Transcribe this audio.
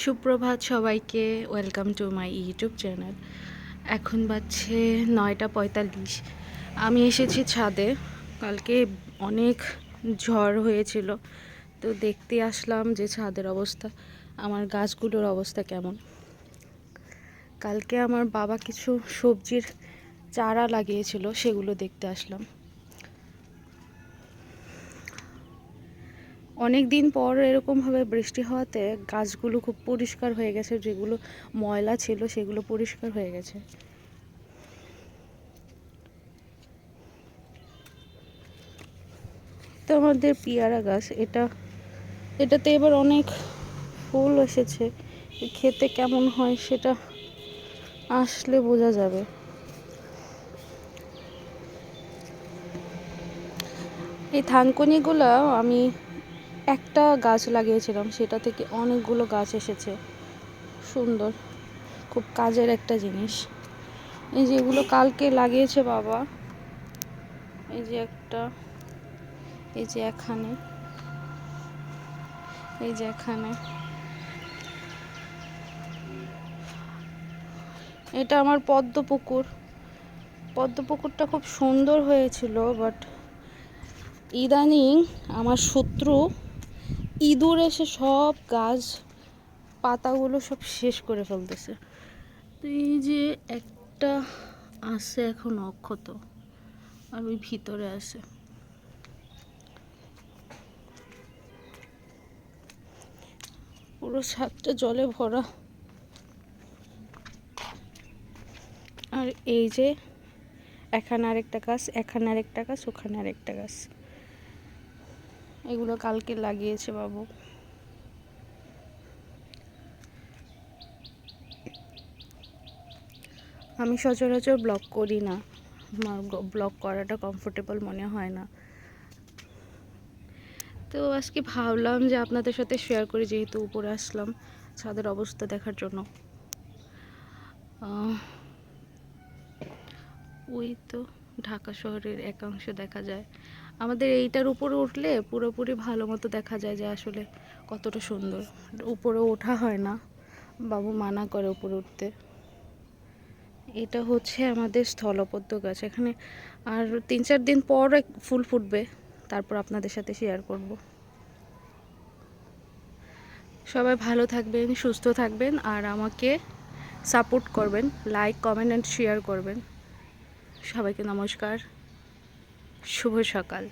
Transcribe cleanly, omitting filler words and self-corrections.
সুপ্রভাত সবাইকে, welcome to my YouTube channel. এখন বাজছে 9:45। আমি এসেছি ছাদে। কালকে অনেক ঝড় হয়েছিল, তো দেখতে আসলাম যে ছাদের অবস্থা, আমার গাছগুলোর অবস্থা কেমন। কালকে আমার বাবা কিছু সবজির চারা লাগিয়েছিল, সেগুলো দেখতে আসলাম। অনেক দিন পর এরকমভাবে বৃষ্টি হওয়াতে গাছগুলো খুব পরিষ্কার হয়ে গেছে, যেগুলো ময়লা ছিল সেগুলো পরিষ্কার হয়ে গেছে। তো আমাদের পেয়ারা গাছ, এটাতে এবার অনেক ফুল এসেছে। খেতে কেমন হয় সেটা আসলে বোঝা যাবে। এই থানকুনিগুলো আমি একটা গাছ লাগিয়েছিলাম, সেটা থেকে অনেকগুলো গাছ এসেছে। সুন্দর, খুব কাজের একটা জিনিস। এই যেগুলো কালকে লাগিয়েছে বাবা, এই যে একটা, এই যে এখানে, এই যে এখানে, এটা আমার পদ্মপুকুরটা খুব সুন্দর হয়েছিল, বাট ইদানিং আমার শত্রু ইঁদুর এসে সব গাছ পাতাগুলো সব শেষ করে ফেলতেছে। তো এই যে একটা আছে এখন অক্ষত, আর ওই ভিতরে আছে। পুরো ছাদটা জলে ভরা। আর এই যে এখানে আরেকটা গাছ, এখানে আরেকটা গাছ, ওখানে আরেকটা গাছ। এগুলো কালকে লাগিয়েছে বাবু। আমি সচরাচর ব্লগ করি না, আমার ব্লগ করাটা কমফোর্টেবল মনে হয় না। তো আজকে ভাবলাম যে আপনাদের সাথে শেয়ার করি, যেহেতু উপরে আসলাম ছাদের অবস্থা দেখার জন্য। ওই তো ঢাকা শহরের একাংশ দেখা যায়। আমাদের এইটার উপরে উঠলে পুরোপুরি ভালো মতো দেখা যায় যে আসলে কতটা সুন্দর। উপরে ওঠা হয় না, বাবু মানা করে উপরে উঠতে। এটা হচ্ছে আমাদের স্থলপদ্ম গাছ। এখানে আর 3-4 দিন পর ফুল ফুটবে, তারপর আপনাদের সাথে শেয়ার করব। সবাই ভালো থাকবেন, সুস্থ থাকবেন, আর আমাকে সাপোর্ট করবেন, লাইক, কমেন্ট অ্যান্ড শেয়ার করবেন। সবাইকে নমস্কার, শুভ সকাল।